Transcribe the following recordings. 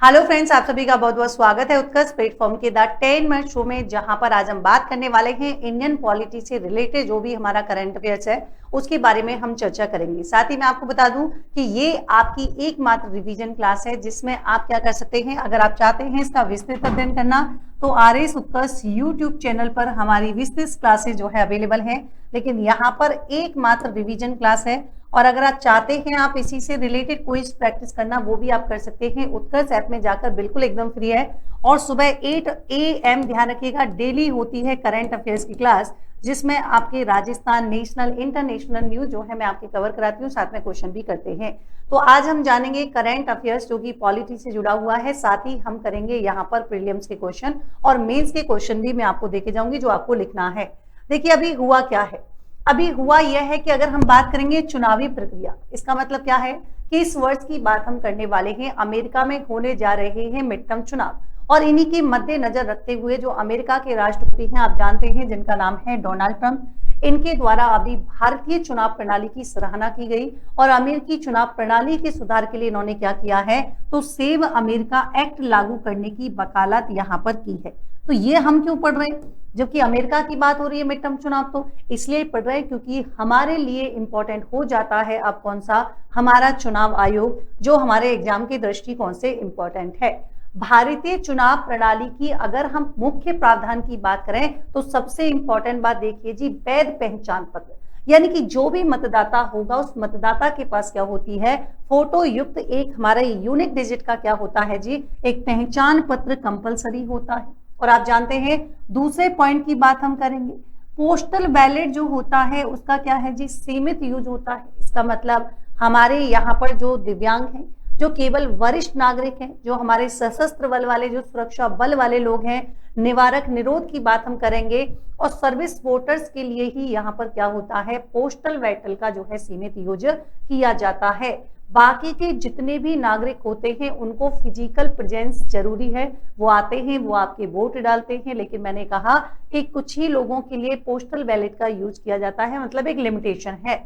Hello friends, आप सभी का बहुत बहुत स्वागत है उत्कर्ष प्लेटफॉर्म के द 10 मिनट शो में, जहां पर आज हम बात करने वाले हैं इंडियन पॉलिटी से रिलेटेड जो भी हमारा करंट अफेयर्स है उसके बारे में हम चर्चा करेंगे। साथ ही मैं आपको बता दूं कि ये आपकी एकमात्र रिवीजन क्लास है जिसमें आप क्या कर सकते हैं, अगर आप चाहते हैं इसका विस्तृत अध्ययन करना तो आरएस उत्कर्ष यूट्यूब चैनल पर हमारी विस्तृत क्लासेस जो है अवेलेबल है। लेकिन यहाँ पर एकमात्र रिवीजन क्लास है और अगर आप चाहते हैं आप इसी से रिलेटेड कोई प्रैक्टिस करना वो भी आप कर सकते हैं। उत्कर्ष ऐप में जाकर बिल्कुल एकदम फ्री है और सुबह 8 AM ध्यान रखिएगा डेली होती है करंट अफेयर्स की क्लास, जिसमें आपके राजस्थान, नेशनल, इंटरनेशनल न्यूज जो है मैं आपके कवर कराती हूँ, साथ में क्वेश्चन भी करते हैं। तो आज हम जानेंगे करंट अफेयर्स जो कि पॉलिटी से जुड़ा हुआ है, साथ ही हम करेंगे यहाँ पर प्रीलिम्स के क्वेश्चन और मेंस के क्वेश्चन भी मैं आपको देके जाऊंगी जो आपको लिखना है। देखिए अभी हुआ क्या है, अभी हुआ यह है कि अगर हम बात करेंगे चुनावी प्रक्रिया, इसका मतलब क्या है कि इस वर्ष की बात हम करने वाले हैं। अमेरिका में होने जा रहे हैं मिड टर्म चुनाव और इन्हीं के मद्देनजर रखते हुए जो अमेरिका के राष्ट्रपति हैं आप जानते हैं जिनका नाम है डोनाल्ड ट्रंप, इनके द्वारा अभी भारतीय चुनाव प्रणाली की सराहना की गई और अमेरिकी चुनाव प्रणाली के सुधार के लिए इन्होंने क्या किया है तो सेव अमेरिका एक्ट लागू करने की वकालत यहाँ पर की है। तो ये हम क्यों पढ़ रहे हैं जबकि अमेरिका की बात हो रही है मिड टर्म चुनाव, तो इसलिए पढ़ रहे हैं क्योंकि हमारे लिए इंपॉर्टेंट हो जाता है अब कौन सा हमारा चुनाव आयोग जो हमारे एग्जाम के दृष्टिकोण से इंपॉर्टेंट है। भारतीय चुनाव प्रणाली की अगर हम मुख्य प्रावधान की बात करें तो सबसे इंपॉर्टेंट बात देखिए जी, वैध पहचान पत्र, यानी कि जो भी मतदाता होगा उस मतदाता के पास क्या होती है फोटो युक्त एक हमारा यूनिक डिजिट का क्या होता है जी, एक पहचान पत्र कंपलसरी होता है। और आप जानते हैं दूसरे पॉइंट की बात हम करेंगे, पोस्टल बैलेट जो होता है उसका क्या है जी, सीमित यूज होता है। इसका मतलब हमारे यहाँ पर जो दिव्यांग हैं, जो केवल वरिष्ठ नागरिक हैं, जो हमारे सशस्त्र बल वाले, जो सुरक्षा बल वाले लोग हैं, निवारक निरोध की बात हम करेंगे और सर्विस वोटर्स के लिए ही यहाँ पर क्या होता है पोस्टल बैटल का जो है सीमित यूज किया जाता है। बाकी के जितने भी नागरिक होते हैं उनको फिजिकल प्रेजेंस जरूरी है, वो आते हैं, वो आपके वोट डालते हैं, लेकिन मैंने कहा कि कुछ ही लोगों के लिए पोस्टल बैलेट का यूज किया जाता है, मतलब एक लिमिटेशन है।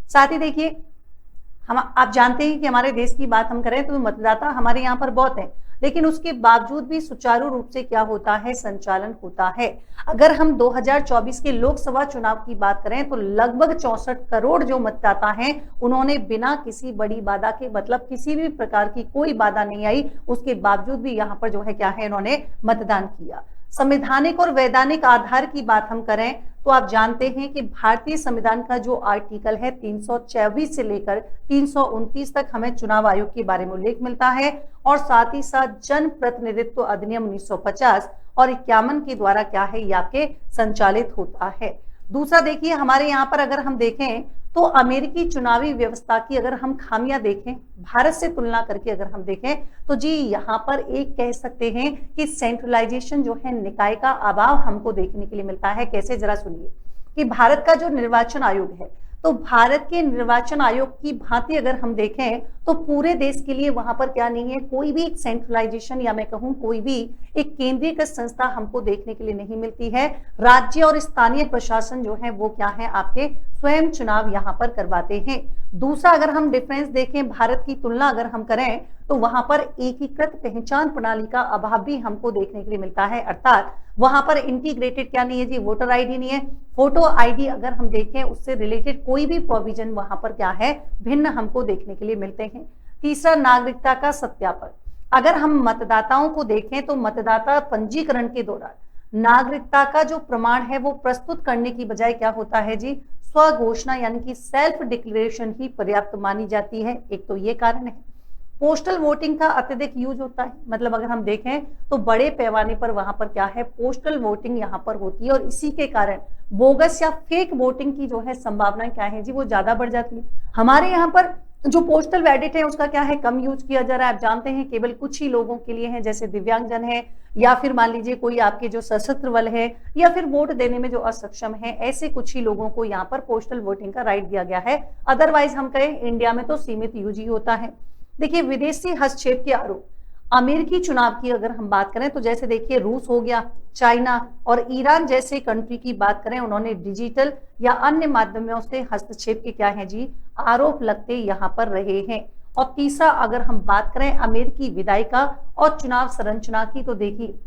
साथ ही देखिए हम आप जानते हैं कि हमारे देश की बात हम करें तो मतदाता हमारे यहाँ पर बहुत है, लेकिन उसके बावजूद भी सुचारू रूप से क्या होता है संचालन होता है। अगर हम 2024 के लोकसभा चुनाव की बात करें तो लगभग 64 करोड़ जो मतदाता हैं उन्होंने बिना किसी बड़ी बाधा के, मतलब किसी भी प्रकार की कोई बाधा नहीं आई, उसके बावजूद भी यहाँ पर जो है क्या है इन्हों29 मतदान किया। संवैधानिक और वैधानिक आधार की बात हम करें तो आप जानते हैं कि भारतीय संविधान का जो आर्टिकल है 324 से लेकर 329 तक हमें चुनाव आयोग के बारे में उल्लेख मिलता है और साथ ही साथ जन प्रतिनिधित्व अधिनियम 1950 और 51 के द्वारा क्या है ये आपके संचालित होता है। दूसरा देखिए हमारे यहाँ पर अगर हम देखें तो अमेरिकी चुनावी व्यवस्था की अगर हम खामियां देखें भारत से तुलना करके अगर हम देखें तो जी यहाँ पर एक कह सकते हैं कि सेंट्रलाइजेशन जो है, निकाय का अभाव हमको देखने के लिए मिलता है। कैसे, जरा सुनिए कि भारत का जो निर्वाचन आयोग है तो भारत के निर्वाचन आयोग की भांति अगर हम देखें तो पूरे देश के लिए वहां पर क्या नहीं है, कोई भी एक सेंट्रलाइजेशन या मैं कहूं कोई भी एक केंद्रीकृत संस्था हमको देखने के लिए नहीं मिलती है। राज्य और स्थानीय प्रशासन जो है वो क्या है आपके स्वयं चुनाव यहाँ पर करवाते हैं। दूसरा अगर हम डिफरेंस देखें, भारत की तुलना अगर हम करें तो वहां पर एकीकृत पहचान प्रणाली का अभाव भी हमको देखने के लिए मिलता है, अर्थात वहां पर इंटीग्रेटेड क्या नहीं है जी, वोटर आईडी नहीं है, फोटो आईडी अगर हम देखें उससे रिलेटेड कोई भी प्रोविजन वहां पर क्या है भिन्न हमको देखने के लिए मिलते हैं। तीसरा नागरिकता का सत्यापन, अगर हम मतदाताओं को देखें तो मतदाता पंजीकरण के दौरान नागरिकता का जो प्रमाण है वो प्रस्तुत करने की बजाय क्या होता है जी, स्वघोषणा यानी कि सेल्फ डिक्लेरेशन ही पर्याप्त मानी जाती है। एक तो ये कारण है। पोस्टल वोटिंग का अत्यधिक यूज होता है, मतलब अगर हम देखें तो बड़े पैमाने पर वहां पर क्या है पोस्टल वोटिंग यहाँ पर होती है और इसी के कारण बोगस या फेक वोटिंग की जो है संभावना क्या है जी वो ज्यादा बढ़ जाती है। हमारे यहाँ पर जो पोस्टल बैलेट है उसका क्या है कम यूज किया जा रहा है। आप जानते हैं केवल कुछ ही लोगों के लिए है, जैसे दिव्यांगजन है या फिर मान लीजिए कोई आपके जो सशस्त्र बल है या फिर वोट देने में जो असक्षम है, ऐसे कुछ ही लोगों को यहाँ पर पोस्टल वोटिंग का राइट दिया गया है। अदरवाइज हम कहें इंडिया में तो सीमित यूज ही होता है। देखिए विदेशी हस्तक्षेप के आरोप, अमेरिकी चुनाव की अगर हम बात करें तो जैसे देखिए रूस हो गया, चाइना और ईरान जैसे कंट्री की बात करें, उन्होंने डिजिटल या अन्य माध्यमों से हस्तक्षेप के क्या है जी आरोप लगते यहाँ पर रहे हैं। और तीसरा अगर हम बात करें अमेरिकी विधायिका और चुनाव संरचना की, तो देखिए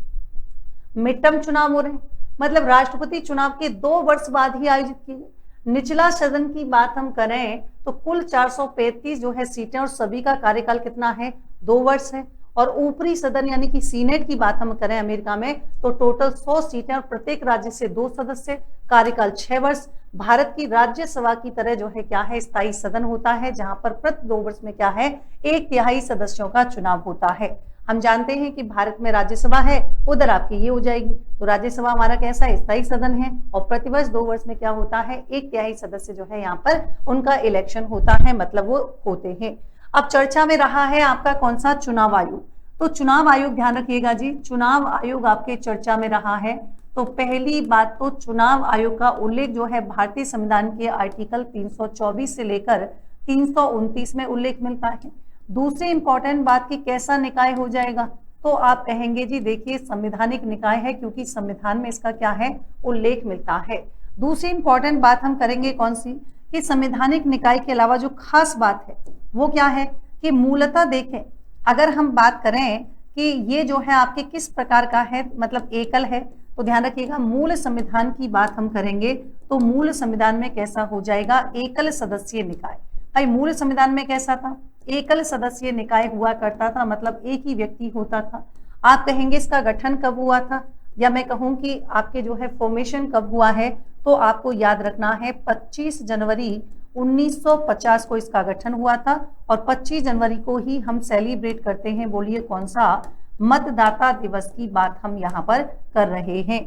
मिड टर्म चुनाव हो रहे हैं, मतलब राष्ट्रपति चुनाव के 2 वर्ष बाद ही आयोजित किए गए। निचला सदन की बात हम करें तो कुल 435 जो है सीटें और सभी का कार्यकाल कितना है, 2 वर्ष है। और ऊपरी सदन यानी कि सीनेट की बात हम करें अमेरिका में तो टोटल 100 सीटें और प्रत्येक राज्य से 2 सदस्य, कार्यकाल 6 वर्ष। भारत की राज्यसभा की तरह जो है क्या है, स्थायी सदन होता है जहां पर प्रति 2 वर्ष में क्या है, 1/3 सदस्यों का चुनाव होता है। हम जानते हैं कि भारत में राज्यसभा है, उधर आपकी ये हो जाएगी। तो राज्यसभा हमारा कैसा है, स्थायी सदन है और प्रतिवर्ष 2 वर्ष में क्या होता है, 1/3 सदस्य जो है यहाँ पर उनका इलेक्शन होता है, मतलब वो होते हैं। अब चर्चा में रहा है आपका कौन सा, चुनाव आयोग। तो चुनाव आयोग ध्यान रखिएगा जी, चुनाव आयोग आपके चर्चा में रहा है। तो पहली बात तो चुनाव आयोग का उल्लेख जो है भारतीय संविधान के आर्टिकल 324 से लेकर 329 में उल्लेख मिलता है। दूसरी इंपॉर्टेंट बात कि कैसा निकाय हो जाएगा, तो आप कहेंगे जी देखिए संवैधानिक निकाय है, क्योंकि संविधान में इसका क्या है, उल्लेख मिलता है। दूसरी इंपॉर्टेंट बात हम करेंगे कौन सी, कि संवैधानिक निकाय के अलावा जो खास बात है वो क्या है कि मूलतः देखें अगर हम बात करें कि ये जो है आपके किस प्रकार का है, मतलब एकल है, तो ध्यान रखिएगा मूल संविधान की बात हम करेंगे तो मूल संविधान में कैसा हो जाएगा, एकल सदस्यीय निकाय। भाई मूल संविधान में कैसा था, एकल सदस्यीय निकाय हुआ करता था, मतलब एक ही व्यक्ति होता था। आप कहेंगे इसका गठन कब हुआ था, या मैं कहूं कि आपके जो है फॉर्मेशन कब हुआ है, तो आपको याद रखना है 25 जनवरी 1950 को इसका गठन हुआ था। और 25 जनवरी को ही हम सेलिब्रेट करते हैं, बोलिए कौन सा, मतदाता दिवस की बात हम यहाँ पर कर रहे हैं।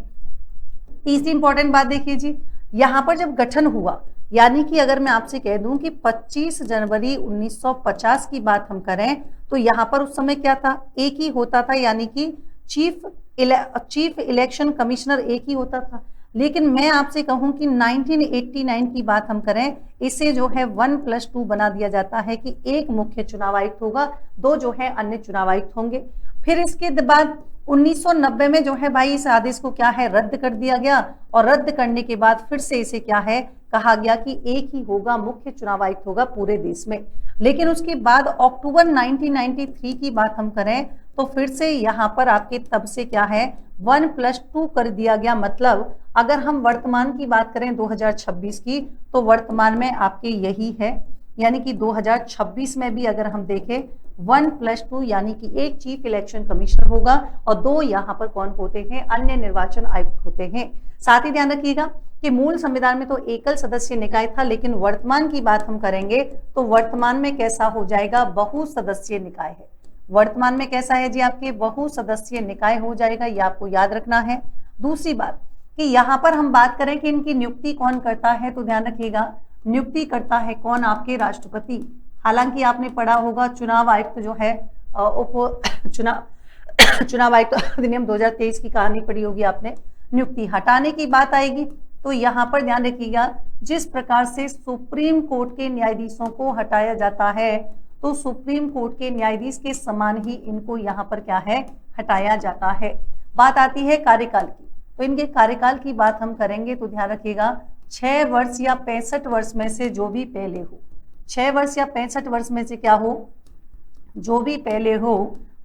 तीसरी इंपॉर्टेंट बात देखिए जी, यहाँ पर जब गठन हुआ, यानी कि अगर मैं आपसे कह दूं कि 25 जनवरी 1950 की बात हम करें तो यहाँ पर उस समय क्या था, एक ही होता था, यानी कि चीफ इलेक्शन कमिश्नर एक ही होता था। लेकिन मैं आपसे कहूं कि 1989 की बात हम करें, इसे जो है 1+2 बना दिया जाता है कि एक मुख्य चुनाव आयुक्त होगा, 2 जो है अन्य चुनाव आयुक्त होंगे। फिर इसके बाद 1990 में जो है भाई इस आदेश को क्या है, रद्द कर दिया गया। और रद्द करने के बाद फिर से इसे क्या है, कहा गया कि एक ही होगा, मुख्य चुनाव आयुक्त होगा पूरे देश में। लेकिन उसके बाद अक्टूबर 1993 की बात हम करें तो फिर से यहाँ पर आपके तब से क्या है, 1+2 कर दिया गया। मतलब अगर हम वर्तमान की बात करें 2026 की, तो वर्तमान में आपके यही है, यानी कि 2026 में भी अगर हम देखें 1+2 यानी कि एक चीफ इलेक्शन कमिश्नर होगा और 2 यहाँ पर कौन होते हैं, अन्य निर्वाचन आयुक्त होते हैं। साथ ही ध्यान रखिएगा कि मूल संविधान में तो एकल सदस्य निकाय था, लेकिन वर्तमान की बात हम करेंगे तो वर्तमान में कैसा हो जाएगा, बहुसदस्यीय निकाय है। वर्तमान में कैसा है जी, आपके बहुसदस्यीय निकाय हो जाएगा, ये आपको याद रखना है। दूसरी बात कि यहाँ पर हम बात करें कि इनकी नियुक्ति कौन करता है, तो ध्यान रखिएगा नियुक्ति करता है कौन, आपके राष्ट्रपति। हालांकि आपने पढ़ा होगा चुनाव आयुक्त जो है चुनाव आयुक्त अधिनियम 2023 की कहानी पढ़ी होगी आपने। नियुक्ति हटाने की बात आएगी तो यहाँ पर ध्यान रखिएगा, जिस प्रकार से सुप्रीम कोर्ट के न्यायाधीशों को हटाया जाता है तो सुप्रीम कोर्ट के न्यायाधीश के समान ही इनको यहाँ पर क्या है, हटाया जाता है। बात आती है कार्यकाल की, तो इनके कार्यकाल की बात हम करेंगे तो ध्यान रखिएगा 6 वर्ष या 65 वर्ष में से जो भी पहले हो, 6 वर्ष या 65 वर्ष में से क्या हो, जो भी पहले हो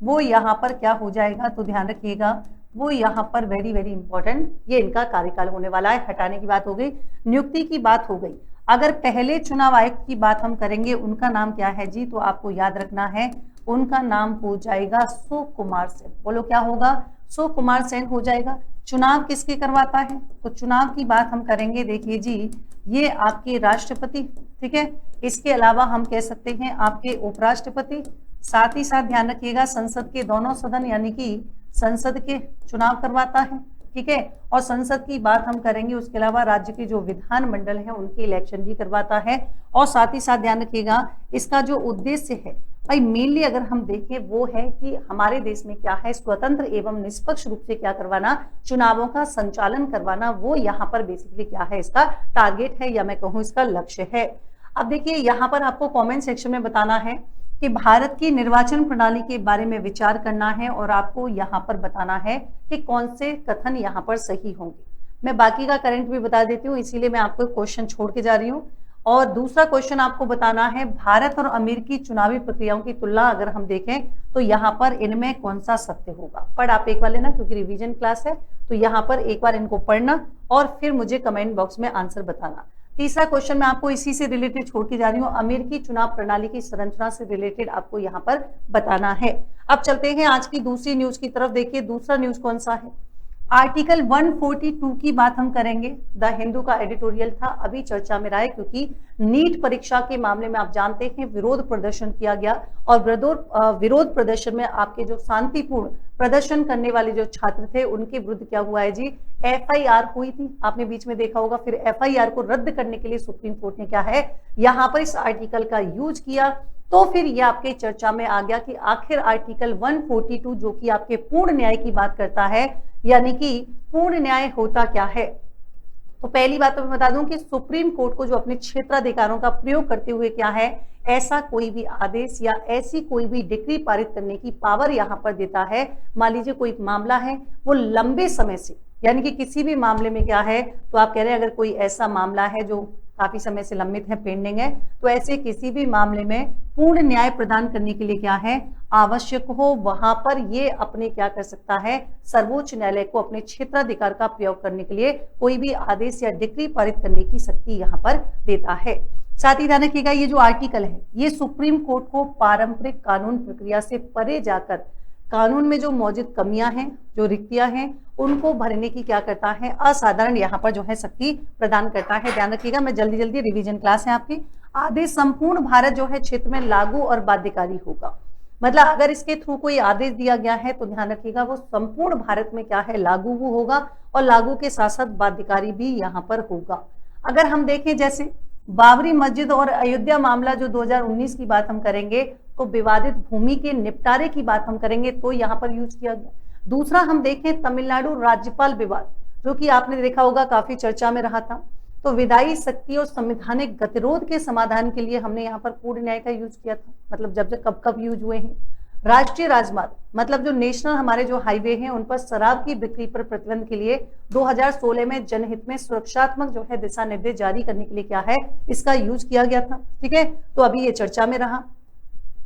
वो यहाँ पर क्या हो जाएगा, तो ध्यान रखिएगा वो यहाँ पर वेरी वेरी इंपॉर्टेंट, ये इनका कार्यकाल होने वाला है। हटाने की बात हो गई, नियुक्ति की बात हो गई। अगर पहले चुनाव आयुक्त की बात हम करेंगे, उनका नाम क्या है जी, तो आपको याद रखना है उनका नाम हो जाएगा सुकुमार सेन। बोलो क्या होगा, सुकुमार सेन हो जाएगा। चुनाव किसके करवाता है, तो चुनाव की बात हम करेंगे, देखिए जी ये आपके राष्ट्रपति, ठीक है। इसके अलावा हम कह सकते हैं आपके उपराष्ट्रपति। साथ ही साथ ध्यान रखिएगा संसद के दोनों सदन यानी कि संसद के चुनाव करवाता है, ठीक है। और संसद की बात हम करेंगे, उसके अलावा राज्य के जो विधान मंडल है उनके इलेक्शन भी करवाता है। और साथ ही साथ ध्यान रखिएगा इसका जो उद्देश्य है भाई मेनली अगर हम देखें वो है कि हमारे देश में क्या है, स्वतंत्र एवं निष्पक्ष रूप से क्या करवाना, चुनावों का संचालन करवाना। वो यहाँ पर बेसिकली क्या है, इसका टारगेट है या मैं कहूँ इसका लक्ष्य है। अब देखिए यहाँ पर आपको कमेंट सेक्शन में बताना है कि भारत की निर्वाचन प्रणाली के बारे में विचार करना है और आपको यहाँ पर बताना है कि कौन से कथन यहाँ पर सही होंगे। मैं बाकी का करंट भी बता देती हूँ, इसीलिए मैं आपको क्वेश्चन छोड़ के जा रही हूँ। और दूसरा क्वेश्चन आपको बताना है, भारत और अमेरिकी चुनावी प्रक्रियाओं की तुलना अगर हम देखें तो यहाँ पर इनमें कौन सा सत्य होगा। पढ़ आप एक बार लेना, क्योंकि रिवीजन क्लास है, तो यहाँ पर एक बार इनको पढ़ना और फिर मुझे कमेंट बॉक्स में आंसर बताना। तीसरा क्वेश्चन मैं आपको इसी से रिलेटेड छोड़ के जा रही हूँ, अमेरिकी चुनाव प्रणाली की संरचना से रिलेटेड आपको यहाँ पर बताना है। अब चलते हैं आज की दूसरी न्यूज की तरफ। देखिए दूसरा न्यूज कौन सा है, आर्टिकल 142 की बात हम करेंगे। द हिंदू का एडिटोरियल था, अभी चर्चा में रहा है, क्योंकि नीट परीक्षा के मामले में आप जानते हैं विरोध प्रदर्शन किया गया और विरोध प्रदर्शन में आपके जो शांतिपूर्ण प्रदर्शन करने वाले जो छात्र थे उनके विरुद्ध क्या हुआ है जी, एफआईआर हुई थी, आपने बीच में देखा होगा। फिर एफआईआर को रद्द करने के लिए सुप्रीम कोर्ट ने क्या है, यहाँ पर इस आर्टिकल का यूज किया। तो फिर ये आपके चर्चा में आ गया कि आखिर आर्टिकल 142 जो कि आपके पूर्ण न्याय की बात करता है, यानी कि पूर्ण न्याय होता क्या है। तो पहली बात तो मैं बता दूं कि सुप्रीम कोर्ट को जो अपने क्षेत्राधिकारों का प्रयोग करते हुए क्या है, ऐसा कोई भी आदेश या ऐसी कोई भी डिक्री पारित करने की पावर यहाँ पर देता है। मान लीजिए कोई मामला है, वो लंबे समय से, यानी कि किसी भी मामले में क्या है, तो आप कह रहे हैं अगर कोई ऐसा मामला है जो काफी समय से लंबित है, पेंडिंग है, तो ऐसे किसी भी मामले में पूर्ण न्याय प्रदान करने के लिए क्या है, आवश्यक हो, वहां पर ये अपने क्या कर सकता है, सर्वोच्च न्यायालय को अपने क्षेत्राधिकार का प्रयोग करने के लिए कोई भी आदेश या डिक्री पारित करने की शक्ति यहाँ पर देता है। साथ ही ध्यान रखिएगा, ये जो आर्टिकल है ये सुप्रीम कोर्ट को पारंपरिक कानून प्रक्रिया से परे जाकर कानून में जो मौजूद कमियां हैं, जो रिक्तियां हैं, उनको भरने की क्या करता है, असाधारण यहाँ पर जो है शक्ति प्रदान करता है। ध्यान रखिएगा, मैं जल्दी जल्दी रिवीजन क्लास है आपकी। आदेश संपूर्ण भारत जो है क्षेत्र में लागू और बाध्यकारी होगा, मतलब अगर इसके थ्रू कोई आदेश दिया गया है तो ध्यान रखिएगा वो संपूर्ण भारत में क्या है, लागू वो होगा, और लागू के साथ साथ बाध्यकारी भी यहाँ पर होगा। अगर हम देखें जैसे बाबरी मस्जिद और अयोध्या मामला जो 2019 की बात हम करेंगे, तो विवादित भूमि के निपटारे की बात हम करेंगे तो यहाँ पर यूज किया गया। दूसरा हम देखें तमिलनाडु राज्यपाल विवाद, जो कि आपने देखा होगा काफी चर्चा में रहा था, तो विधायी शक्ति और संवैधानिक गतिरोध के समाधान के लिए हमने यहाँ पर पूर्ण न्याय का यूज किया था। मतलब जब कब कब यूज हुए हैं। राष्ट्रीय राजमार्ग, मतलब जो नेशनल हमारे जो हाईवे हैं उन पर शराब की बिक्री पर प्रतिबंध के लिए 2016 में जनहित में सुरक्षात्मक जो है दिशा निर्देश जारी करने के लिए क्या है, इसका यूज किया गया था। ठीक है, तो अभी ये चर्चा में रहा।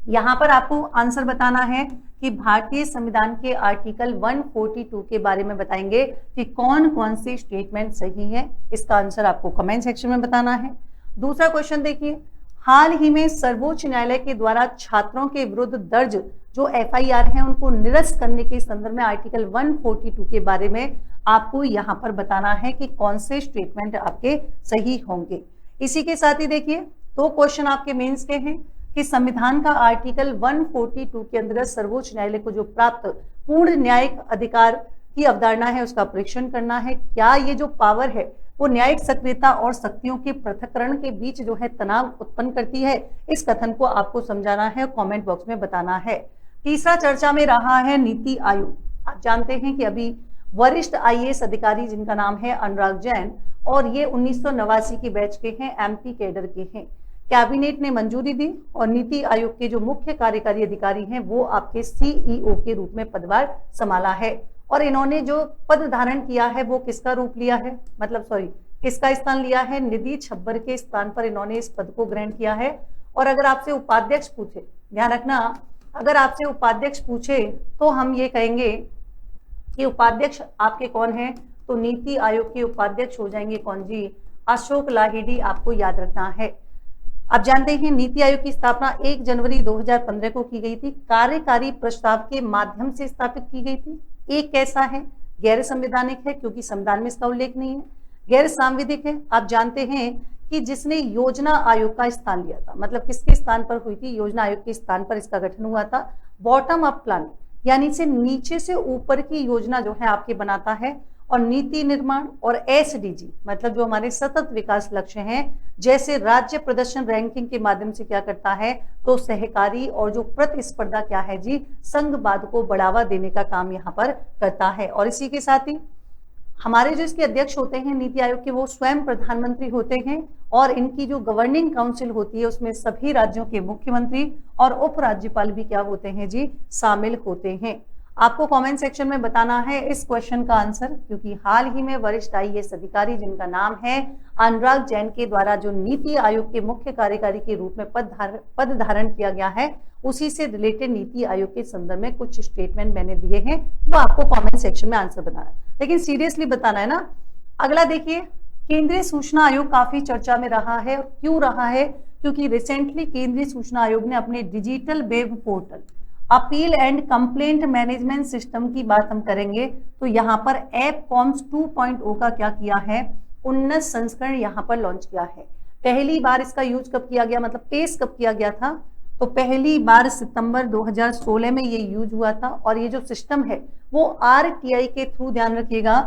यहाँ पर आपको आंसर बताना है कि भारतीय संविधान के आर्टिकल 142 के बारे में बताएंगे कि कौन कौन सी स्टेटमेंट सही है। इसका आंसर आपको कमेंट सेक्शन में बताना है। दूसरा क्वेश्चन देखिए, हाल ही में सर्वोच्च न्यायालय के द्वारा छात्रों के विरुद्ध दर्ज जो एफआईआर हैं उनको निरस्त करने के संदर्भ में आर्टिकल 142 के बारे में आपको यहाँ पर बताना है कि कौन से स्टेटमेंट आपके सही होंगे। इसी के साथ ही देखिए दो क्वेश्चन आपके मेंस के हैं कि संविधान का आर्टिकल 142 के अंतर्गत सर्वोच्च न्यायालय को जो प्राप्त पूर्ण न्यायिक अधिकार की अवधारणा है उसका परीक्षण करना है। क्या ये जो पावर है वो न्यायिक सक्रियता और शक्तियों के पृथक्करण के बीच जो है तनाव उत्पन्न करती है? इस कथन को आपको समझाना है, कमेंट बॉक्स में बताना है। तीसरा चर्चा में रहा है नीति आयोग। आप जानते हैं कि अभी वरिष्ठ आईएएस अधिकारी जिनका नाम है अनुराग जैन, और ये 1989 के बैच के हैं, एमपी कैडर के हैं। कैबिनेट ने मंजूरी दी और नीति आयोग के जो मुख्य कार्यकारी अधिकारी हैं वो आपके सीईओ के रूप में पदभार संभाला है। और इन्होंने जो पद धारण किया है वो किसका रूप लिया है, किसका स्थान लिया है? निधि छब्बर के स्थान पर इन्होंने इस पद को ग्रहण किया है। और अगर आपसे उपाध्यक्ष पूछे, ध्यान रखना, अगर आपसे उपाध्यक्ष पूछे तो हम ये कहेंगे कि उपाध्यक्ष आपके कौन है, तो नीति आयोग के उपाध्यक्ष हो जाएंगे कौन जी? अशोक लाहिड़ी, आपको याद रखना है। आप जानते हैं नीति आयोग की स्थापना 1 जनवरी 2015 को की गई थी, कार्यकारी प्रस्ताव के माध्यम से स्थापित की गई थी। एक कैसा है, गैर संवैधानिक है क्योंकि संविधान में इसका उल्लेख नहीं है, गैर सांविधिक है। आप जानते हैं कि जिसने योजना आयोग का स्थान लिया था, मतलब किसके स्थान पर हुई थी? योजना आयोग के स्थान पर इसका गठन हुआ था। बॉटम अप प्लानिंग, यानी से नीचे से ऊपर की योजना जो है आपके बनाता है। और नीति निर्माण और एसडीजी, मतलब जो हमारे सतत विकास लक्ष्य हैं, जैसे राज्य प्रदर्शन रैंकिंग के माध्यम से क्या करता है, तो सहकारी और जो प्रतिस्पर्धा क्या है जी, संघवाद को बढ़ावा देने का काम यहाँ पर करता है। और इसी के साथ ही हमारे जो इसके अध्यक्ष होते हैं नीति आयोग के, वो स्वयं प्रधानमंत्री होते हैं। और इनकी जो गवर्निंग काउंसिल होती है उसमें सभी राज्यों के मुख्यमंत्री और उपराज्यपाल भी क्या होते हैं जी, शामिल होते हैं। आपको कमेंट सेक्शन में बताना है इस क्वेश्चन का आंसर, क्योंकि हाल ही में वरिष्ठ आईएएस अधिकारी जिनका नाम है अनुराग जैन के द्वारा जो नीति आयोग के मुख्य कार्यकारी के रूप में पद धारण किया गया है, उसी से रिलेटेड नीति आयोग के संदर्भ में कुछ स्टेटमेंट मैंने दिए हैं, वो आपको कमेंट सेक्शन में आंसर बताना है, लेकिन सीरियसली बताना है ना। अगला देखिए, केंद्रीय सूचना आयोग काफी चर्चा में रहा है। क्यों रहा है? क्योंकि रिसेंटली केंद्रीय सूचना आयोग ने अपने digital web portal appeal and complaint management system की बात हम करेंगे तो यहाँ पर ऐप कॉम्स 2.0 का क्या किया है, उन्नत संस्करण यहाँ पर लॉन्च किया है। पहली बार इसका यूज कब किया गया, मतलब पेश कब किया गया था, तो पहली बार सितंबर 2016 में ये यूज हुआ था। और ये जो सिस्टम है वो आरटीआई के थ्रू, ध्यान रखिएगा,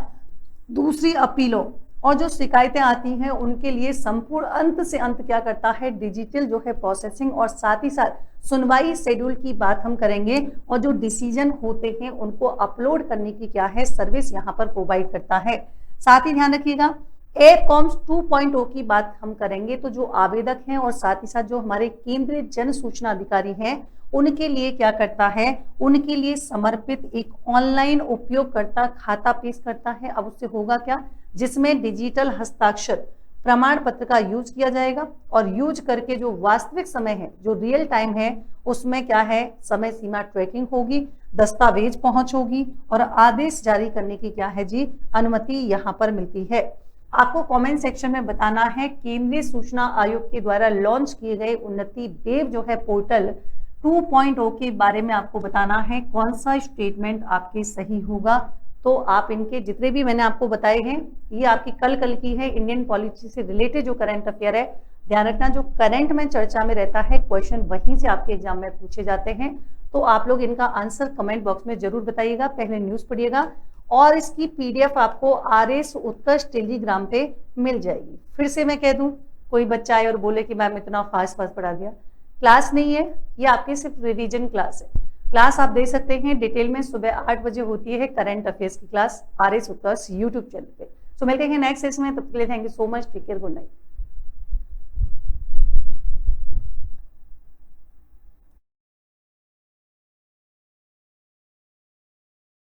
दूसरी अपीलों और जो शिकायतें आती हैं उनके लिए संपूर्ण अंत से अंत क्या करता है, डिजिटल जो है प्रोसेसिंग और साथ ही साथ सुनवाई शेड्यूल की बात हम करेंगे, और जो डिसीजन होते हैं उनको अपलोड करने की क्या है, सर्विस यहाँ पर प्रोवाइड करता है। साथ ही ध्यान रखिएगा, ऐप कॉम्स 2.0 की बात हम करेंगे तो जो आवेदक हैं और साथ ही साथ जो हमारे केंद्रीय जन सूचना अधिकारी हैं उनके लिए क्या करता है, उनके लिए समर्पित एक ऑनलाइन उपयोगकर्ता खाता पेश करता है। अब उससे होगा क्या, जिसमें डिजिटल हस्ताक्षर प्रमाण पत्र का यूज किया जाएगा और यूज करके जो वास्तविक समय है, जो रियल टाइम है, उसमें क्या है, समय सीमा ट्रैकिंग होगी, दस्तावेज पहुंच होगी और आदेश जारी करने की क्या है जी, अनुमति यहाँ पर मिलती है। आपको कमेंट सेक्शन में बताना है केंद्रीय सूचना आयोग के द्वारा लॉन्च किए गए उन्नति वेब जो है पोर्टल 2.0 के बारे में आपको बताना है कौन सा स्टेटमेंट आपके सही होगा। तो आप इनके जितने भी मैंने आपको बताए हैं ये आपकी कल की है, इंडियन पॉलिटी से रिलेटेड जो करंट अफेयर है। ध्यान रखना, जो करंट में चर्चा में रहता है क्वेश्चन वहीं से आपके एग्जाम में पूछे जाते हैं। तो आप लोग इनका आंसर कमेंट बॉक्स में जरूर बताइएगा, पहले न्यूज पढ़िएगा और इसकी पीडीएफ आपको आरएस उत्कर्ष टेलीग्राम पे मिल जाएगी। फिर से मैं कह दूं, कोई बच्चा आए और बोले कि मैम इतना फास्ट पढ़ा दिया, क्लास नहीं है ये, आपकी सिर्फ रिवीजन क्लास है। क्लास आप दे सकते हैं डिटेल में, सुबह 8 बजे होती है करंट अफेयर्स की क्लास आरएस उत्कर्ष यूट्यूब चैनल पे। सो मिलते हैं नेक्स्ट सेशन में, तब तक के लिए thank you so much, take care, good night.